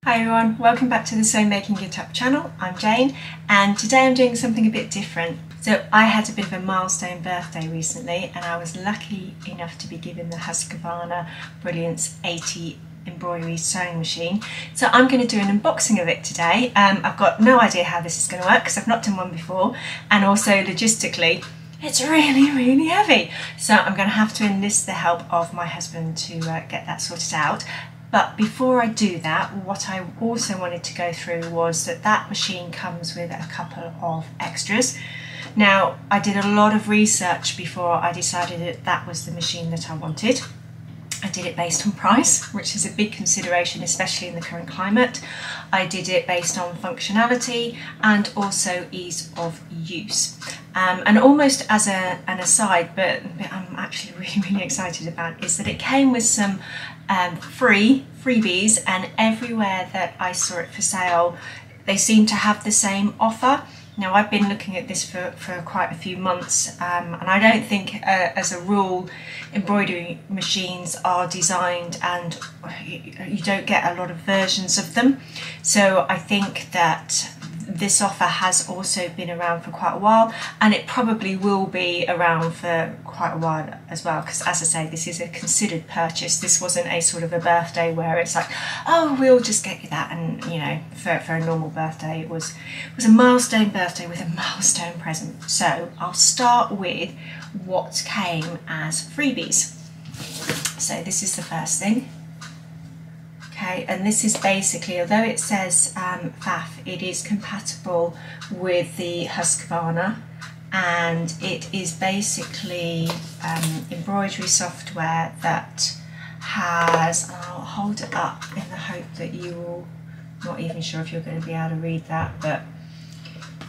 Hi everyone, welcome back to the Sew Making It Up channel. I'm Jane and today I'm doing something a bit different. So I had a bit of a milestone birthday recently and I was lucky enough to be given the Husqvarna Brilliance 80 embroidery sewing machine. So I'm going to do an unboxing of it today. I've got no idea how this is going to work because I've not done one before, and also logistically it's really heavy. So I'm going to have to enlist the help of my husband to get that sorted out. But before I do that, what I also wanted to go through was that machine comes with a couple of extras. Now, I did a lot of research before I decided that that was the machine that I wanted. I did it based on price, which is a big consideration, especially in the current climate. I did it based on functionality and also ease of use. And almost as an aside, but I'm actually really excited about, is that it came with some freebies, and everywhere that I saw it for sale, they seem to have the same offer. Now, I've been looking at this for quite a few months, and I don't think, as a rule, embroidery machines are designed and you don't get a lot of versions of them. So I think that this offer has also been around for quite a while, and it probably will be around for quite a while as well, because as I say, this is a considered purchase. This wasn't a sort of a birthday where it's like, oh, we'll just get you that, and you know, for a normal birthday. It was a milestone birthday with a milestone present. So I'll start with what came as freebies. So this is the first thing. Okay, and this is basically, although it says FAF, it is compatible with the Husqvarna, and it is basically embroidery software that has, and I'll hold it up in the hope that you will, not even sure if you're going to be able to read that, but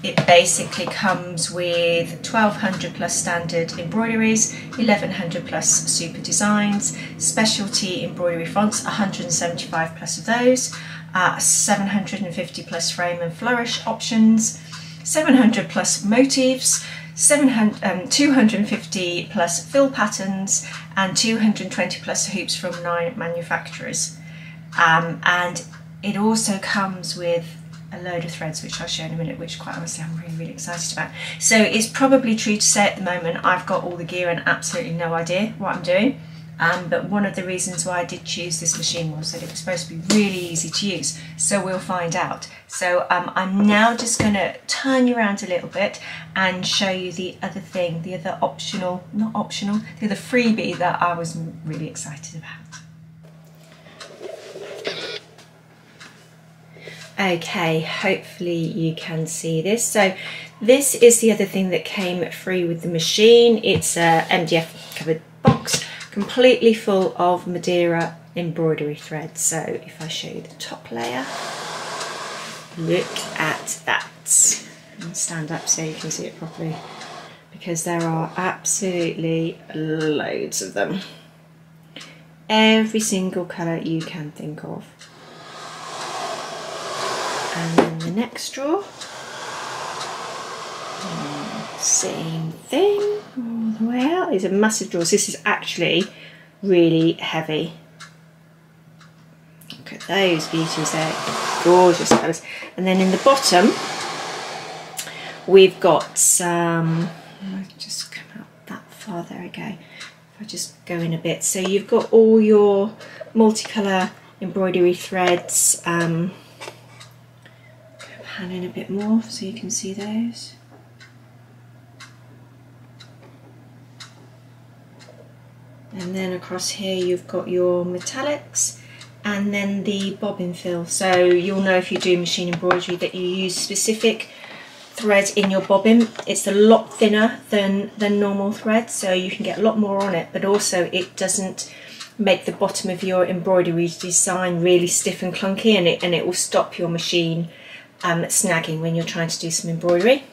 it basically comes with 1200 plus standard embroideries, 1100 plus super designs, specialty embroidery fonts, 175 plus of those, 750 plus frame and flourish options, 700 plus motifs, 250 plus fill patterns, and 220 plus hoops from 9 manufacturers. And it also comes with a load of threads, which I'll show in a minute, which quite honestly I'm really excited about. So it's probably true to say at the moment I've got all the gear and absolutely no idea what I'm doing, but one of the reasons why I did choose this machine was that it was supposed to be really easy to use, so we'll find out. So I'm now just going to turn you around a little bit and show you the other thing, the other optional, not optional, the other freebie that I was really excited about. Okay, hopefully you can see this. So this is the other thing that came free with the machine. It's a MDF covered box, completely full of Madeira embroidery threads. So if I show you the top layer, look at that. I'll stand up so you can see it properly, because there are absolutely loads of them. Every single colour you can think of. And then the next drawer, same thing all the way out. These are massive drawers. This is actually really heavy. Look at those beauties there, gorgeous colours. And then in the bottom, we've got some, I'll just come out that far, there we go. If I just go in a bit. So you've got all your multicolour embroidery threads, pan in a bit more so you can see those. And then across here you've got your metallics, and then the bobbin fill. So you'll know if you do machine embroidery that you use specific thread in your bobbin. It's a lot thinner than normal thread, so you can get a lot more on it, but also it doesn't make the bottom of your embroidery design really stiff and clunky, and it will stop your machine snagging when you're trying to do some embroidery.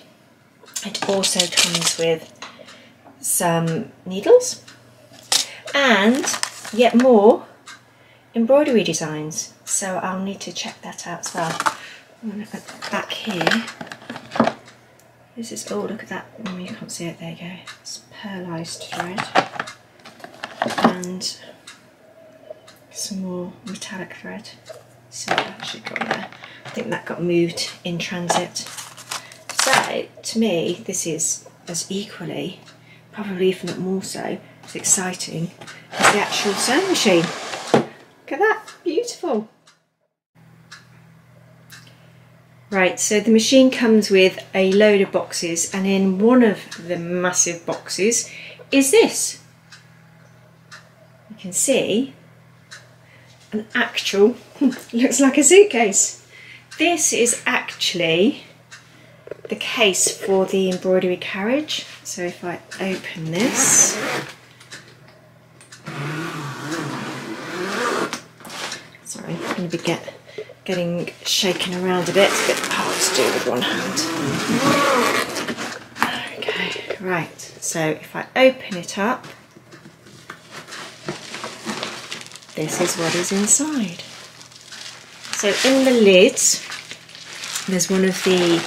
It also comes with some needles and yet more embroidery designs, so I'll need to check that out as well. At the back here, this is, oh look at that, oh, you can't see it, there you go, it's pearlized thread and some more metallic thread. So that should go there. I think that got moved in transit. So to me, this is as equally, probably if not more so, as exciting as the actual sewing machine. Look at that, beautiful. Right, so the machine comes with a load of boxes, and in one of the massive boxes is this. You can see an actual, looks like a suitcase. This is actually the case for the embroidery carriage. So if I open this, sorry, I'm going to be getting shaken around a bit. It's a bit hard to do with one hand. Okay, right, so if I open it up, this is what is inside. So in the lid, there's one of the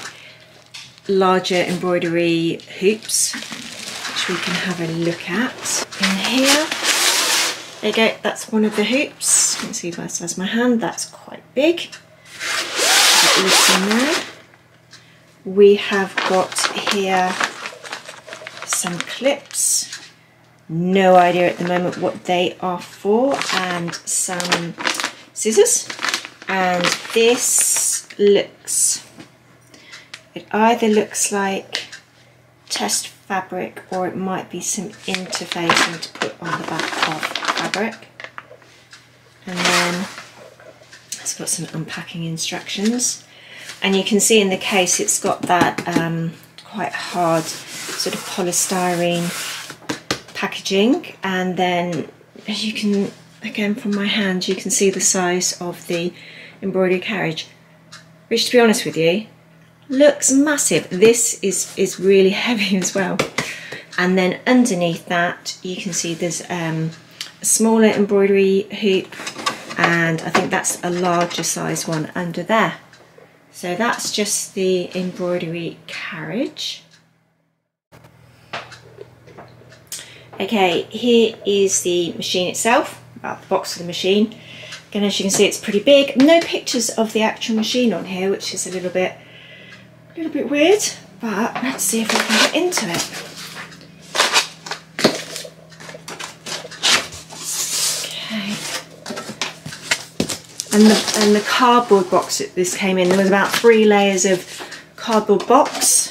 larger embroidery hoops, which we can have a look at. In here, there you go, that's one of the hoops. You can see by the size of my hand, that's quite big. That looks in there. We have got here some clips. No idea at the moment what they are for, and some scissors. And this looks, it either looks like test fabric or it might be some interfacing to put on the back of fabric. And then it's got some unpacking instructions. And you can see in the case it's got that quite hard sort of polystyrene packaging, and then as you can, again from my hand, you can see the size of the embroidery carriage, which to be honest with you looks massive. This is really heavy as well. And then underneath that you can see there's a smaller embroidery hoop, and I think that's a larger size one under there. So that's just the embroidery carriage. Okay, here is the machine itself, about the box of the machine. Again, as you can see, it's pretty big. No pictures of the actual machine on here, which is a little bit weird, but let's see if we can get into it. Okay. And the cardboard box that this came in, there was about 3 layers of cardboard box,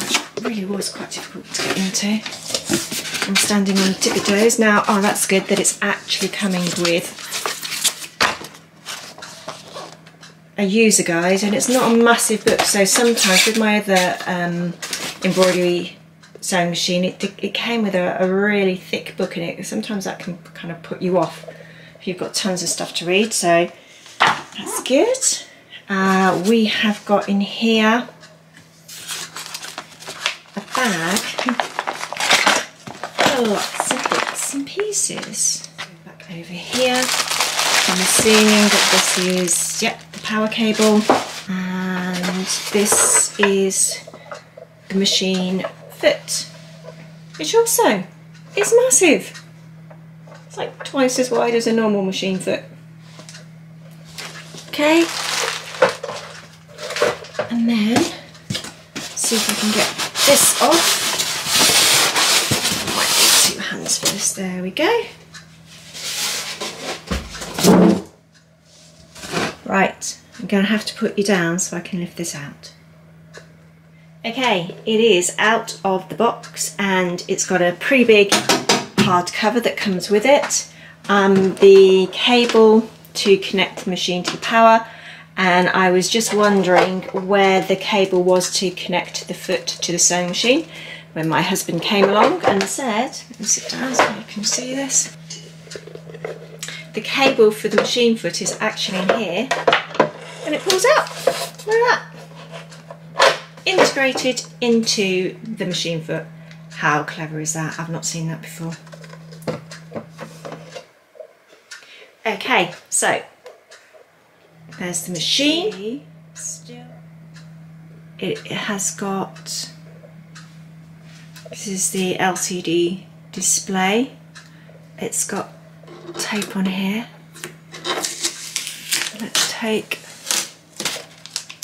which really was quite difficult to get into. I'm standing on tippy toes now. Oh, that's good that it's actually coming with a user guide, and it's not a massive book. So sometimes with my other embroidery sewing machine, it came with a really thick book in it. Sometimes that can kind of put you off if you've got tons of stuff to read. So that's good. We have got in here a bag. Lots of bits and pieces. Go back over here. I'm assuming that this is, yep, the power cable, and this is the machine foot, which also is massive. It's like twice as wide as a normal machine foot. Okay, and then see if I can get this off. Hands first, there we go. Right, I'm going to have to put you down so I can lift this out. Okay, it is out of the box, and it's got a pretty big hard cover that comes with it. The cable to connect the machine to the power, and I was just wondering where the cable was to connect the foot to the sewing machine, when my husband came along and said, let me sit down so you can see this. The cable for the machine foot is actually in here, and it pulls out. Look at that. Integrated into the machine foot. How clever is that? I've not seen that before. Okay, so there's the machine. It has got, this is the LCD display. It's got tape on here. take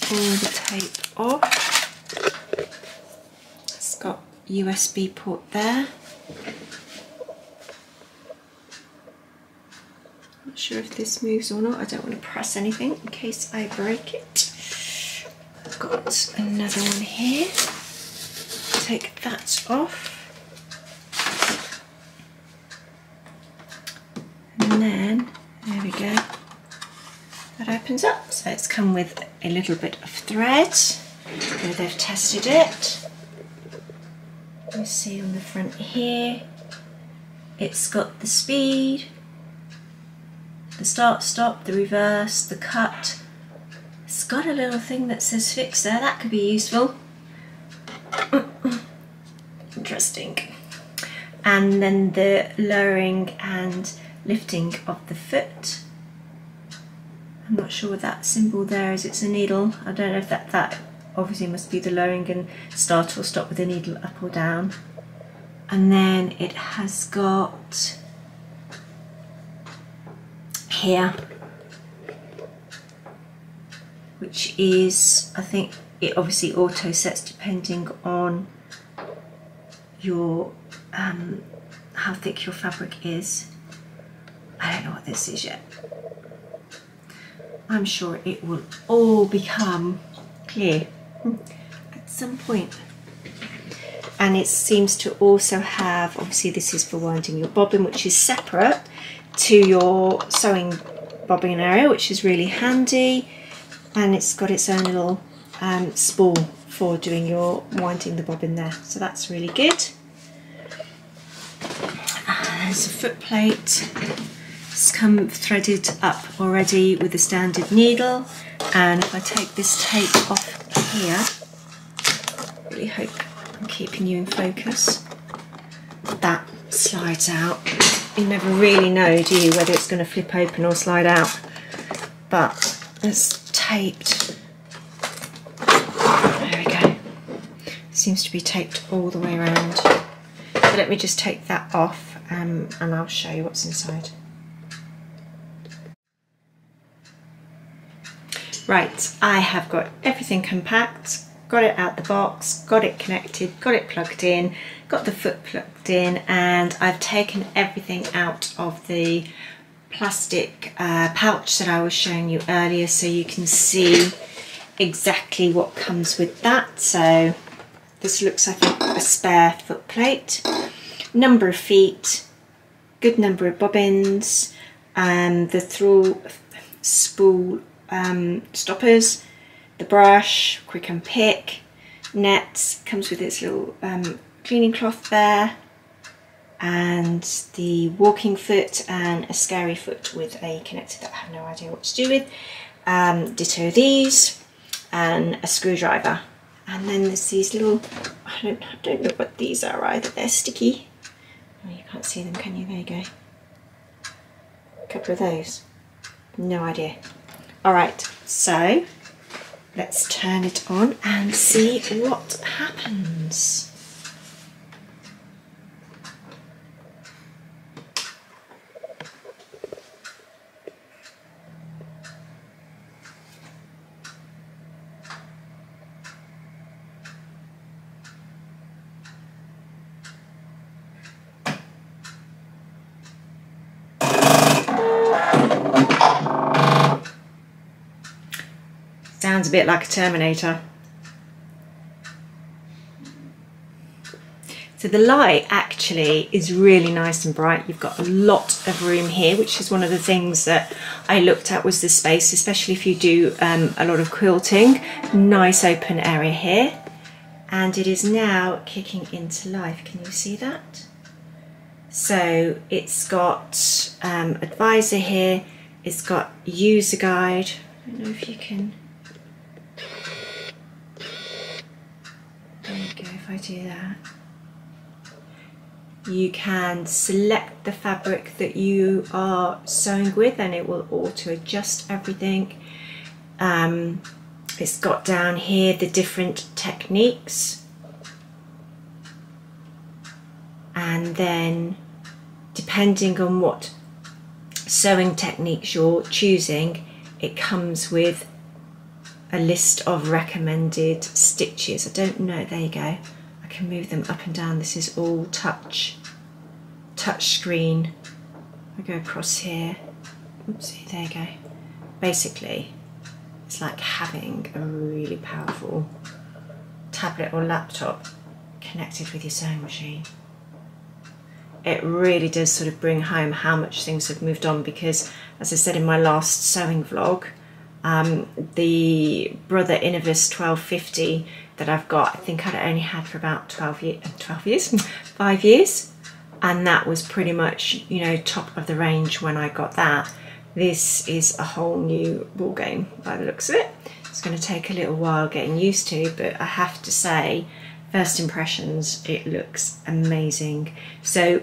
all the tape off. It's got USB port there. Not sure if this moves or not. I don't want to press anything in case I break it. I've got another one here. Take that off. And then, there we go. That opens up. So it's come with a little bit of thread where they've tested it. You see on the front here, it's got the speed, the start, stop, the reverse, the cut. It's got a little thing that says fix there. That could be useful. Interesting. And then the lowering and lifting of the foot. I'm not sure what that symbol there is. It's a needle. I don't know if that obviously must be the lowering and start or stop with the needle up or down. And then it has got here, which is, I think it obviously auto sets depending on your how thick your fabric is. I don't know what this is yet. I'm sure it will all become clear at some point. And it seems to also have, obviously this is for winding your bobbin, which is separate to your sewing bobbin area, which is really handy. And it's got its own little spool for doing your winding the bobbin there. So that's really good. There's a foot plate. It's come threaded up already with a standard needle, and if I take this tape off here, I really hope I'm keeping you in focus, that slides out. You never really know, do you, whether it's going to flip open or slide out, but it's taped. There we go. Seems to be taped all the way around. So let me just take that off and I'll show you what's inside. Right, I have got everything compact, got it out the box, got it connected, got it plugged in, got the foot plugged in, and I've taken everything out of the plastic pouch that I was showing you earlier, so you can see exactly what comes with that. So this looks, I think, a spare foot plate, number of feet, good number of bobbins, and the through spool stoppers, the brush, quick unpick, nets, comes with its little cleaning cloth there, and the walking foot and a scary foot with a connector that I have no idea what to do with. Ditto these, and a screwdriver. And then there's these little, I don't know what these are either, they're sticky. Oh, you can't see them, can you? There you go. A couple of those. No idea. Alright, so let's turn it on and see what happens. Sounds a bit like a Terminator. So the light actually is really nice and bright. You've got a lot of room here, which is one of the things that I looked at, was the space, especially if you do a lot of quilting. Nice open area here. And it is now kicking into life. Can you see that? So it's got advisor here. It's got user guide. I don't know if you can... There you go, if I do that. You can select the fabric that you are sewing with and it will auto adjust everything. It's got down here the different techniques, and then depending on what sewing techniques you're choosing, it comes with a list of recommended stitches. I don't know, there you go. I can move them up and down. This is all touch screen. I go across here. Oopsie, there you go. Basically, it's like having a really powerful tablet or laptop connected with your sewing machine. It really does sort of bring home how much things have moved on, because as I said in my last sewing vlog, the Brother Innovis 1250 that I've got, I think I'd only had for about 5 years, and that was pretty much, you know, top of the range when I got that. This is a whole new ball game by the looks of it. It's going to take a little while getting used to, but I have to say, first impressions, it looks amazing. So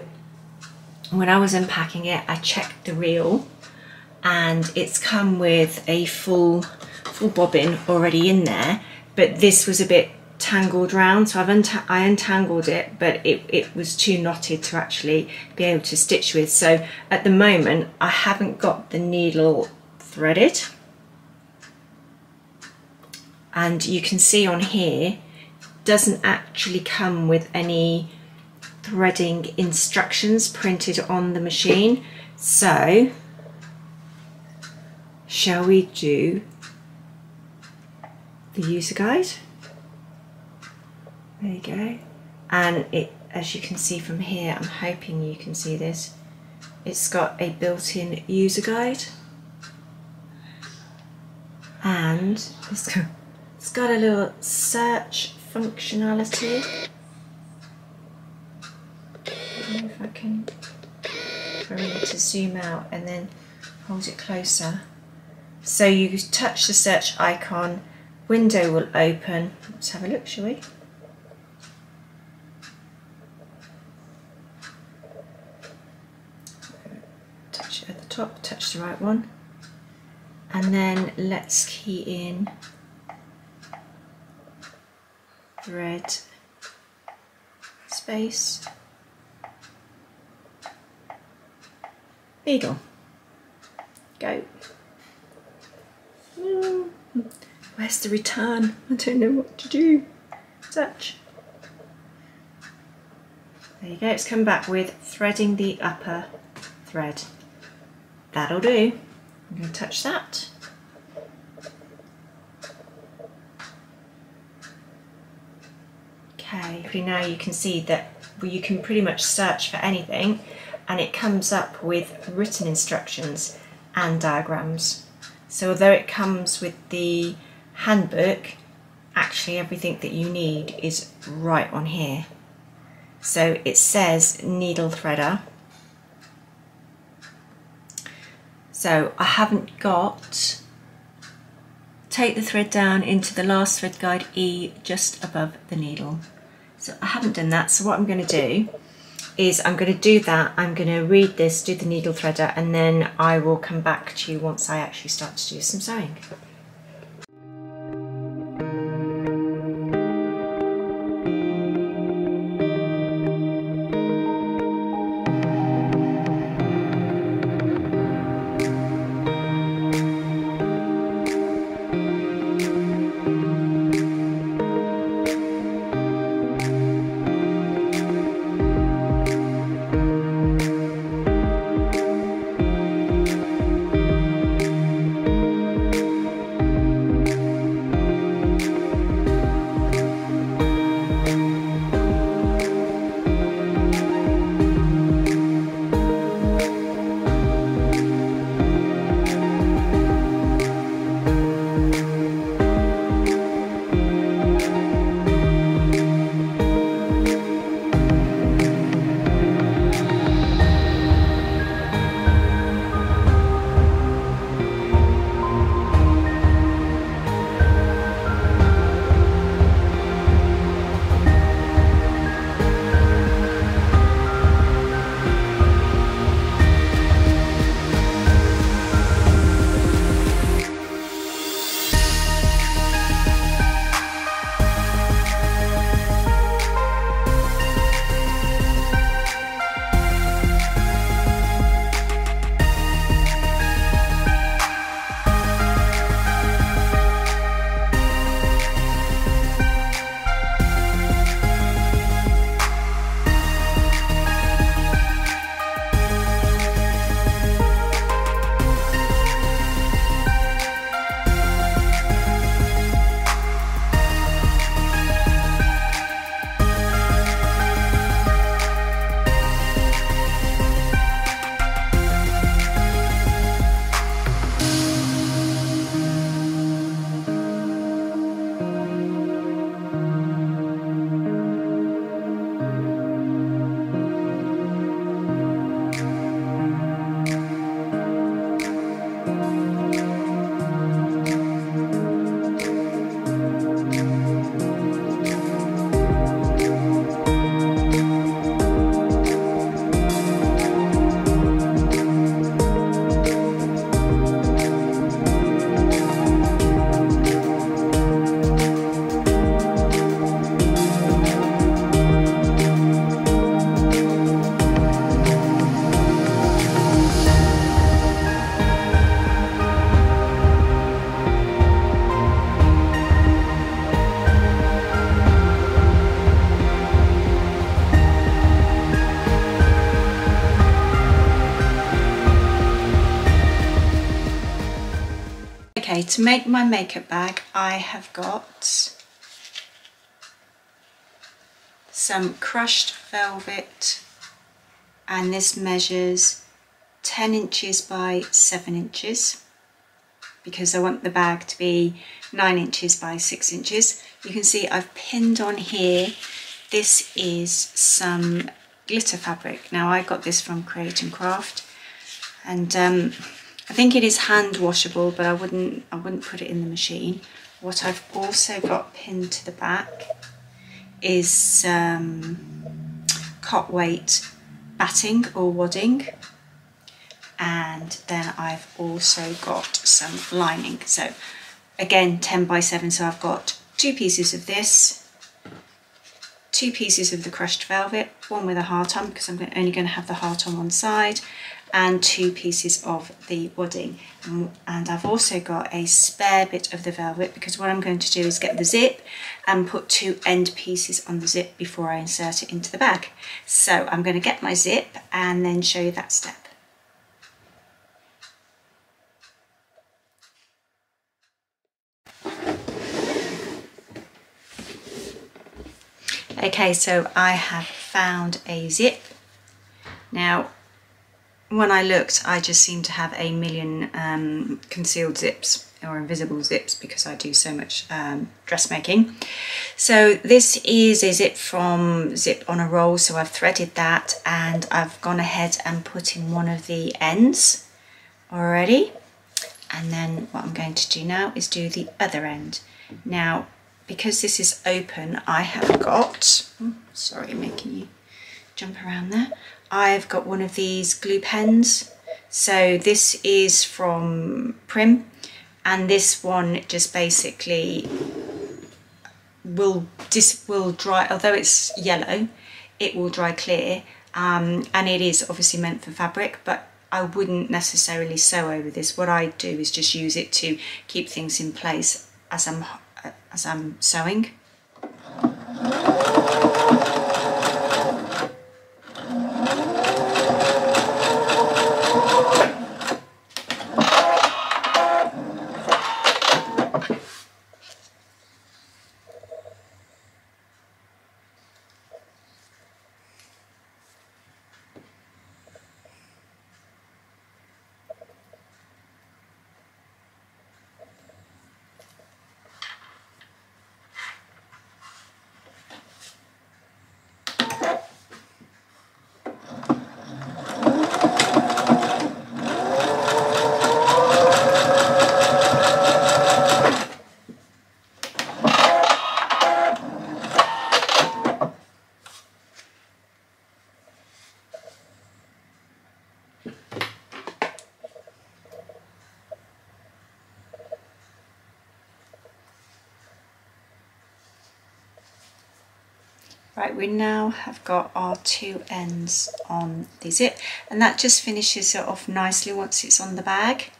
when I was unpacking it, I checked the reel, and it's come with a full bobbin already in there, but this was a bit tangled round, so I untangled it, but it was too knotted to actually be able to stitch with. So at the moment I haven't got the needle threaded, and you can see on here doesn't actually come with any threading instructions printed on the machine. So shall we do the user guide? There you go. And it, as you can see from here, I'm hoping you can see this, it's got a built-in user guide, and it's got a little search functionality. I don't know if I can remember to zoom out and then hold it closer. So you touch the search icon, window will open. Let's have a look, shall we? Touch it at the top, touch the right one, and then let's key in thread space beagle. Go. Where's the return? I don't know what to do. Touch. There you go, it's come back with threading the upper thread. That'll do. I'm going to touch that. Okay, now you can see that you can pretty much search for anything, and it comes up with written instructions and diagrams. So although it comes with the handbook, actually everything that you need is right on here. So it says needle threader. So I haven't got take the thread down into the last thread guide E just above the needle. So I haven't done that, so what I'm going to do is I'm going to do that. I'm going to read this, do the needle threader, and then I will come back to you once I actually start to do some sewing. Okay, to make my makeup bag, I have got some crushed velvet, and this measures 10 inches by 7 inches because I want the bag to be 9 inches by 6 inches. You can see I've pinned on here, this is some glitter fabric. Now I got this from Create and Craft, and I think it is hand washable, but I wouldn't put it in the machine. What I've also got pinned to the back is cot weight batting or wadding, and then I've also got some lining. So again, 10 by 7, so I've got 2 pieces of this, 2 pieces of the crushed velvet, one with a heart on because I'm only going to have the heart on one side, and 2 pieces of the wadding. And I've also got a spare bit of the velvet because what I'm going to do is get the zip and put 2 end pieces on the zip before I insert it into the bag. So I'm going to get my zip and then show you that step. Okay, so I have found a zip. Now, when I looked, I just seem to have a million concealed zips or invisible zips because I do so much dressmaking. So this is a zip from Zip on a Roll, so I've threaded that and I've gone ahead and put in one of the ends already. And then what I'm going to do now is do the other end. Now, because this is open, I have got, sorry, making you jump around there. I've got one of these glue pens. So this is from Prim, and this one just basically will dry, although it's yellow, it will dry clear, and it is obviously meant for fabric, but I wouldn't necessarily sew over this. What I do is just use it to keep things in place as I'm sewing. Right, we now have got our 2 ends on the zip, and that just finishes it off nicely once it's on the bag.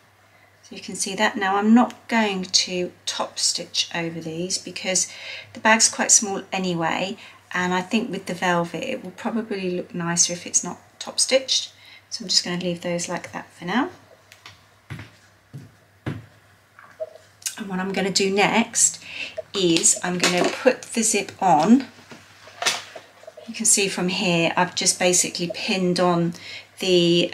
So you can see that. Now I'm not going to top stitch over these because the bag's quite small anyway, and I think with the velvet it will probably look nicer if it's not top stitched. So I'm just going to leave those like that for now. And what I'm going to do next is I'm going to put the zip on. You can see from here I've just basically pinned on the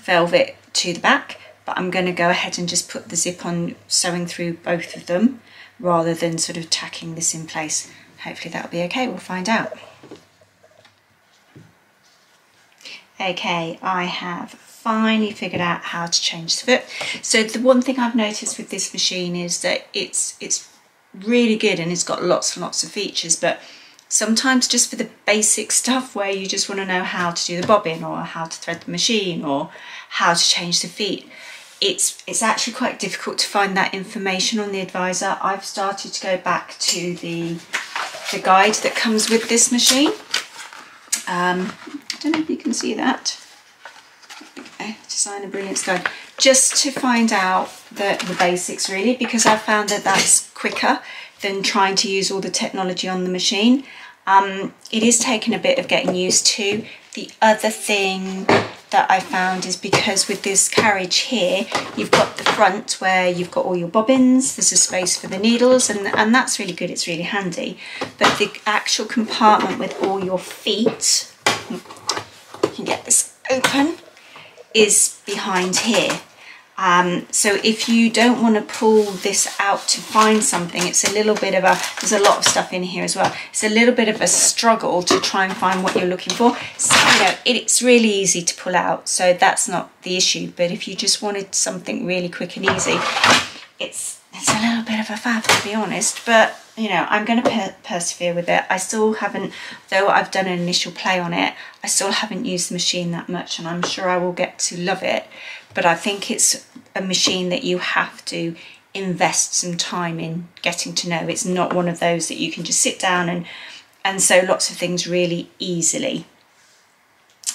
velvet to the back, but I'm going to go ahead and just put the zip on, sewing through both of them rather than sort of tacking this in place. Hopefully that'll be okay, we'll find out. Okay, I have finally figured out how to change the foot. So the one thing I've noticed with this machine is that it's really good and it's got lots and lots of features, but sometimes just for the basic stuff where you just want to know how to do the bobbin or how to thread the machine or how to change the feet, it's actually quite difficult to find that information on the advisor. I've started to go back to the guide that comes with this machine. I don't know if you can see that. Okay, Designer Brilliance guide, just to find out the basics really, because I found that that's quicker than trying to use all the technology on the machine. It is taking a bit of getting used to. The other thing that I found is because with this carriage here, you've got the front where you've got all your bobbins, there's a space for the needles, and that's really good, it's really handy. But the actual compartment with all your feet, you can get this open, is behind here. So if you don't want to pull this out to find something, it's a little bit of a, there's a lot of stuff in here as well. It's a little bit of a struggle to try and find what you're looking for. So, you know, it's really easy to pull out, so that's not the issue. But if you just wanted something really quick and easy, it's a little bit of a fab, to be honest. But, you know, I'm going to persevere with it. I still haven't, though I've done an initial play on it, I still haven't used the machine that much, and I'm sure I will get to love it. But I think it's a machine that you have to invest some time in getting to know. It's not one of those that you can just sit down and sew lots of things really easily.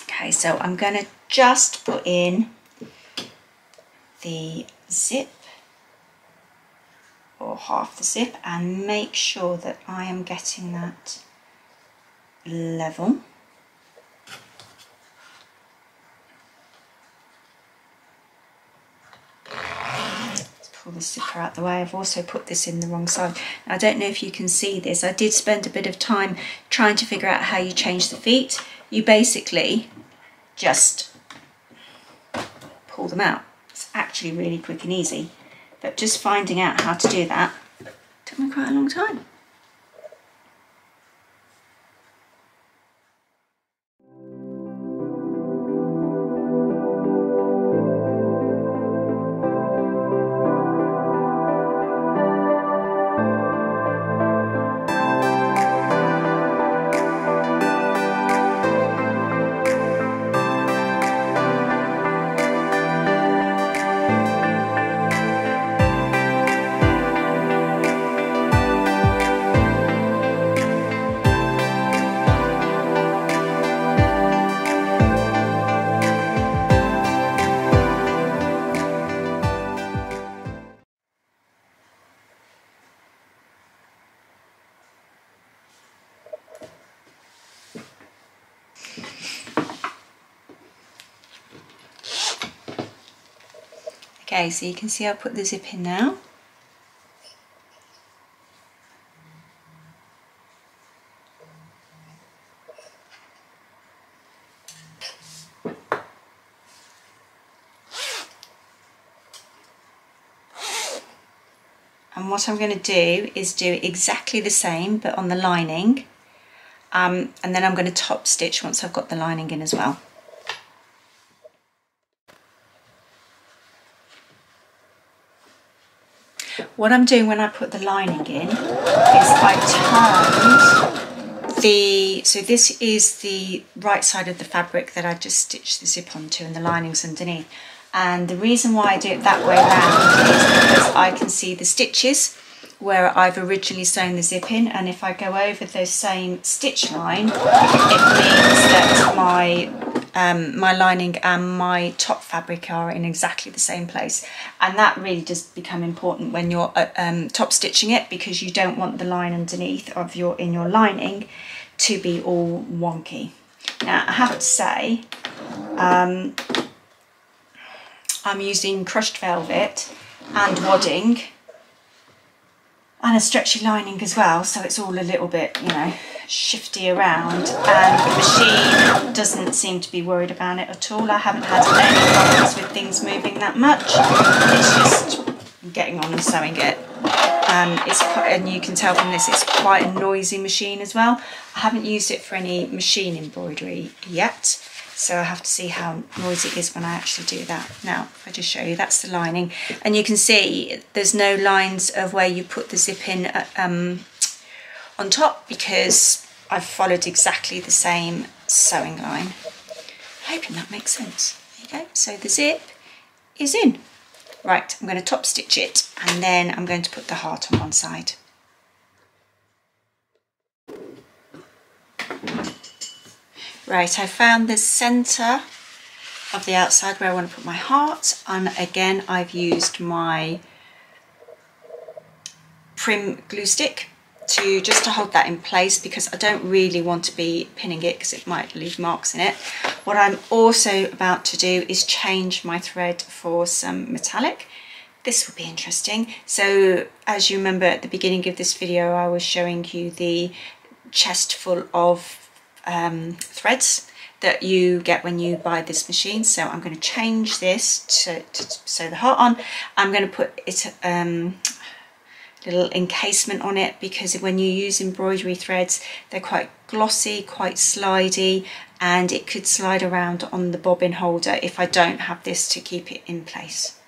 Okay, so I'm going to just put in the zip, or half the zip, and make sure that I am getting that level. Pull the zipper out the way. I've also put this in the wrong side. Now, I don't know if you can see this. I did spend a bit of time trying to figure out how you change the feet. You basically just pull them out. It's actually really quick and easy, but just finding out how to do that took me quite a long time. Okay, so you can see I'll put the zip in now. And what I'm going to do is do exactly the same but on the lining, and then I'm going to top stitch once I've got the lining in as well. What I'm doing when I put the lining in is I turned the, so this is the right side of the fabric that I just stitched the zip onto, and the lining's underneath. And the reason why I do it that way around is because I can see the stitches where I've originally sewn the zip in, and if I go over the same stitch line, it means that my lining and my top fabric are in exactly the same place. And that really does become important when you're top stitching it, because you don't want the line underneath of your lining to be all wonky. Now, I have to say, I'm using crushed velvet and wadding and a stretchy lining as well, so it's all a little bit, you know, shifty around, and the machine doesn't seem to be worried about it at all. I haven't had any problems with things moving that much. It's just getting on and sewing it. It's quite, and you can tell from this, it's quite a noisy machine as well. I haven't used it for any machine embroidery yet, so I have to see how noisy it is when I actually do that. Now, if I just show you, that's the lining, and you can see there's no lines of where you put the zip in on top, because I've followed exactly the same sewing line. Hoping that makes sense. There you go. So the zip is in. Right, I'm going to top stitch it, and then I'm going to put the heart on one side. Right, I found the centre of the outside where I want to put my heart, and again I've used my Prim glue stick just to hold that in place, because I don't really want to be pinning it because it might leave marks in it. What I'm also about to do is change my thread for some metallic. This will be interesting. So as you remember at the beginning of this video, I was showing you the chest full of threads that you get when you buy this machine. So I'm going to change this to sew the heart on. I'm going to put it little encasement on it, because when you use embroidery threads, they're quite glossy, quite slidey, and it could slide around on the bobbin holder if I don't have this to keep it in place.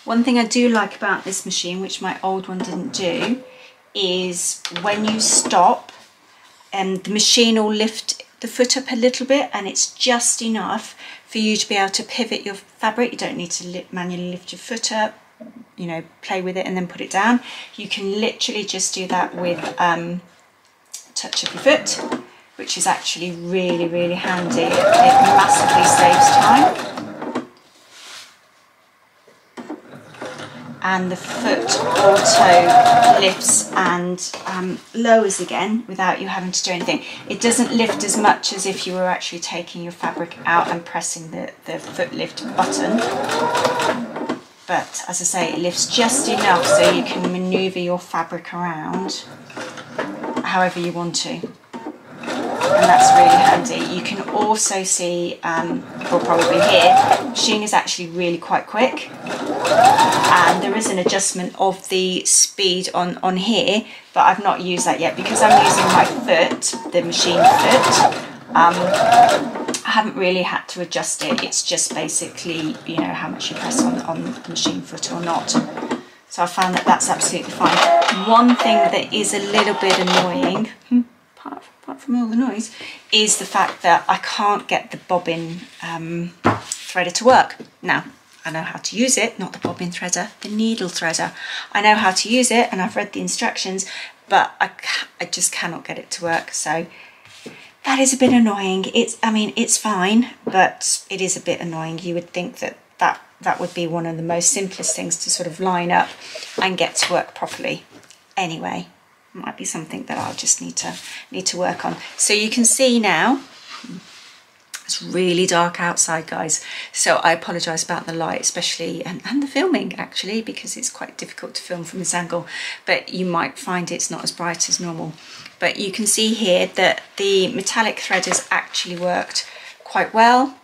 One thing I do like about this machine, which my old one didn't do, is when you stop, the machine will lift the foot up a little bit, and it's just enough for you to be able to pivot your fabric. You don't need to manually lift your foot up, you know, play with it and then put it down. You can literally just do that with touch of your foot, which is actually really, really handy. It massively saves time. And the foot auto lifts and lowers again without you having to do anything. It doesn't lift as much as if you were actually taking your fabric out and pressing the foot lift button. But as I say, it lifts just enough so you can maneuver your fabric around however you want to. And that's really handy. You can also see, or probably hear, the machine is actually really quite quick. And there is an adjustment of the speed on here, but I've not used that yet because I'm using my foot, the machine foot. I haven't really had to adjust it. It's just basically, you know, how much you press on the machine foot or not. So I found that that's absolutely fine. One thing that is a little bit annoying, apart from all the noise, is the fact that I can't get the bobbin threader to work. Now, I know how to use it, not the bobbin threader, the needle threader. I know how to use it and I've read the instructions, but I just cannot get it to work. So that is a bit annoying. I mean, it's fine, but it is a bit annoying. You would think that would be one of the most simplest things to sort of line up and get to work properly. Anyway, it might be something that I'll just need to work on. So you can see now, it's really dark outside, guys, so I apologise about the light, especially and the filming actually, because it's quite difficult to film from this angle, but you might find it's not as bright as normal. But you can see here that the metallic thread has actually worked quite well.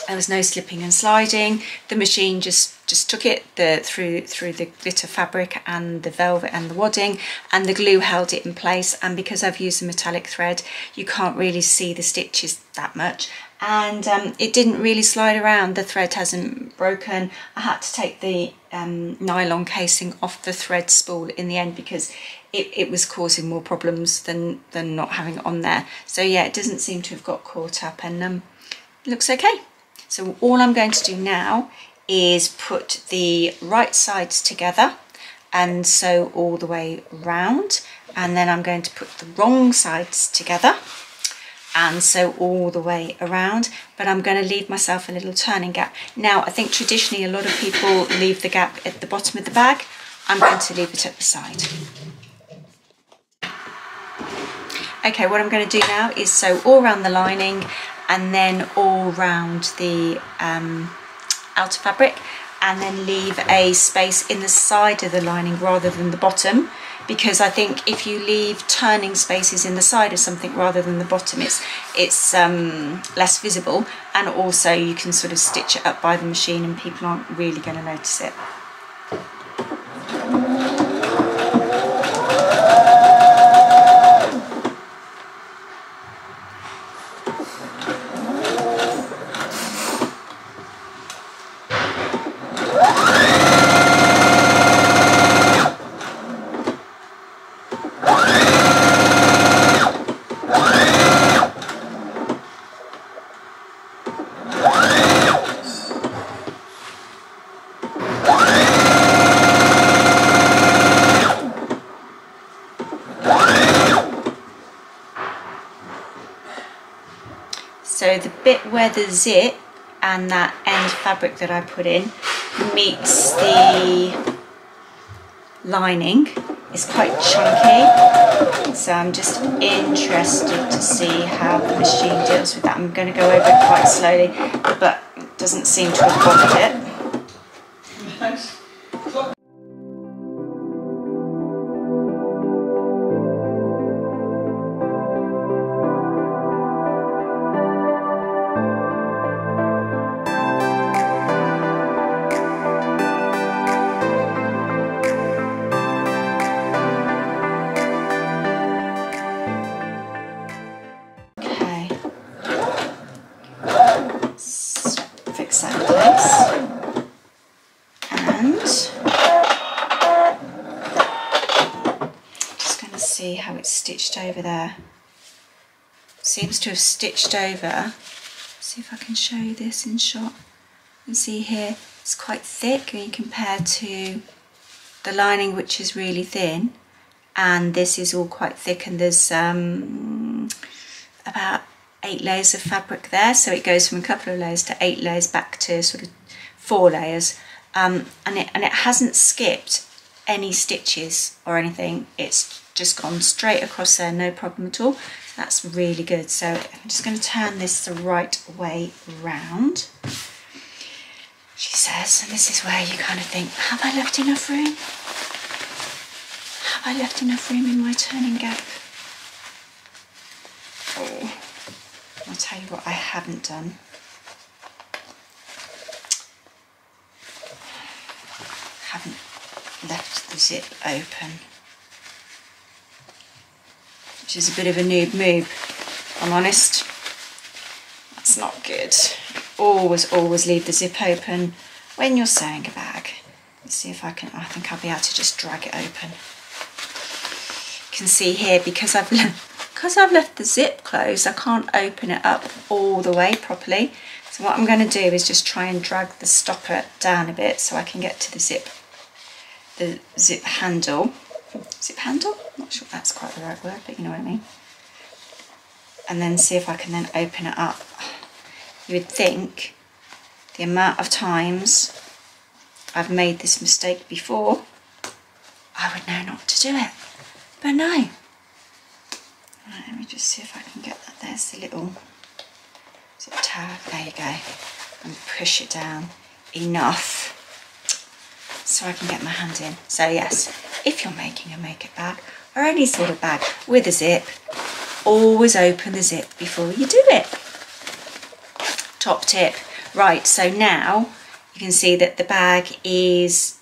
There was no slipping and sliding. The machine just took it through the glitter fabric and the velvet and the wadding, and the glue held it in place. And because I've used the metallic thread, you can't really see the stitches that much, and it didn't really slide around. The thread hasn't broken. I had to take the nylon casing off the thread spool in the end because it was causing more problems than not having it on there. So yeah, it doesn't seem to have got caught up, and it looks okay. So all I'm going to do now is put the right sides together and sew all the way round, and then I'm going to put the wrong sides together and sew all the way around, but I'm going to leave myself a little turning gap. Now, I think traditionally a lot of people leave the gap at the bottom of the bag. I'm going to leave it at the side. Okay, what I'm going to do now is sew all around the lining and then all round the outer fabric, and then leave a space in the side of the lining rather than the bottom, because I think if you leave turning spaces in the side of something rather than the bottom, it's less visible, and also you can sort of stitch it up by the machine and people aren't really going to notice it. So the bit where the zip and that end fabric that I put in meets the lining is quite chunky, so I'm just interested to see how the machine deals with that. I'm going to go over it quite slowly, but it doesn't seem to have bothered it. How it's stitched over there. Seems to have stitched over. See if I can show you this in shot. You can see here it's quite thick when you compare to the lining, which is really thin, and this is all quite thick, and there's about 8 layers of fabric there, so it goes from a couple of layers to 8 layers back to sort of 4 layers, and it hasn't skipped any stitches or anything. It's just gone straight across there, no problem at all. So that's really good. So I'm just going to turn this the right way round, she says, and this is where you kind of think, have I left enough room? Have I left enough room in my turning gap? Oh, I'll tell you what I haven't done. Haven't left the zip open, which is a bit of a noob move, if I'm honest. That's not good. Always leave the zip open when you're sewing a bag. Let's see if I think I'll be able to just drag it open. You can see here, because I've left the zip closed, I can't open it up all the way properly. So what I'm going to do is just try and drag the stopper down a bit so I can get to the zip handle. Zip handle? Not sure if that's quite the right word, but you know what I mean. And then see if I can then open it up. You would think the amount of times I've made this mistake before, I would know not to do it, but no. Right, let me just see if I can get that. There's the little zip tab. There you go. And push it down enough so I can get my hand in. So yes, if you're making a make-it bag or any sort of bag with a zip, always open the zip before you do it. Top tip. Right, so now you can see that the bag is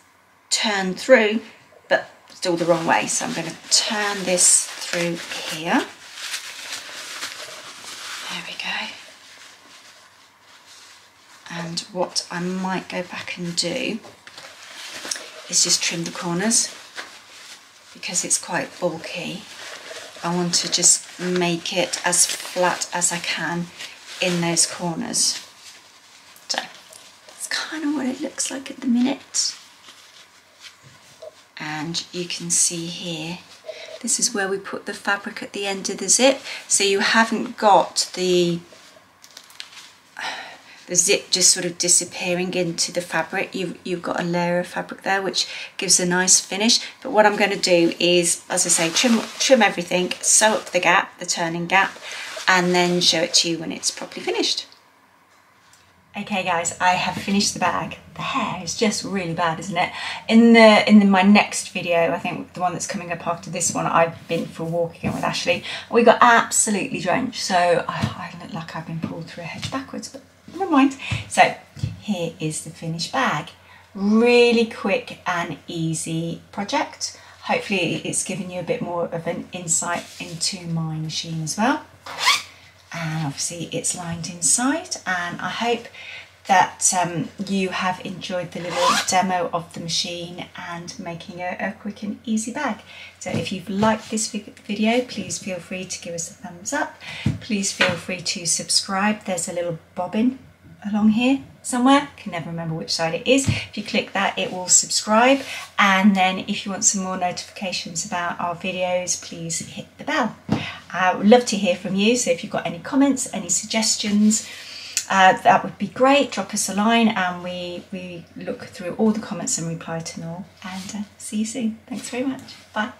turned through, but still the wrong way. So I'm going to turn this through here. There we go. And what I might go back and do is just trim the corners, because it's quite bulky. I want to just make it as flat as I can in those corners. So that's kind of what it looks like at the minute. And you can see here, this is where we put the fabric at the end of the zip, so you haven't got the zip just sort of disappearing into the fabric. You've got a layer of fabric there, which gives a nice finish. But what I'm going to do is, as I say, trim everything, sew up the gap, the turning gap, and then show it to you when it's properly finished. Okay guys, I have finished the bag. The hair is just really bad, isn't it? In my next video, I think the one that's coming up after this one, I've been for a walk again with Ashley. We got absolutely drenched, so I look like I've been pulled through a hedge backwards, but never mind. So here is the finished bag. Really quick and easy project. Hopefully it's given you a bit more of an insight into my machine as well. And obviously it's lined inside, and I hope that you have enjoyed the little demo of the machine and making a quick and easy bag. So if you've liked this video, please feel free to give us a thumbs up. Please feel free to subscribe. There's a little bobbin along here somewhere, I can never remember which side it is. If you click that, it will subscribe, and then if you want some more notifications about our videos, please hit the bell. We'd love to hear from you, so if you've got any comments, any suggestions, that would be great. Drop us a line and we look through all the comments and reply to them all. And see you soon. Thanks very much. Bye.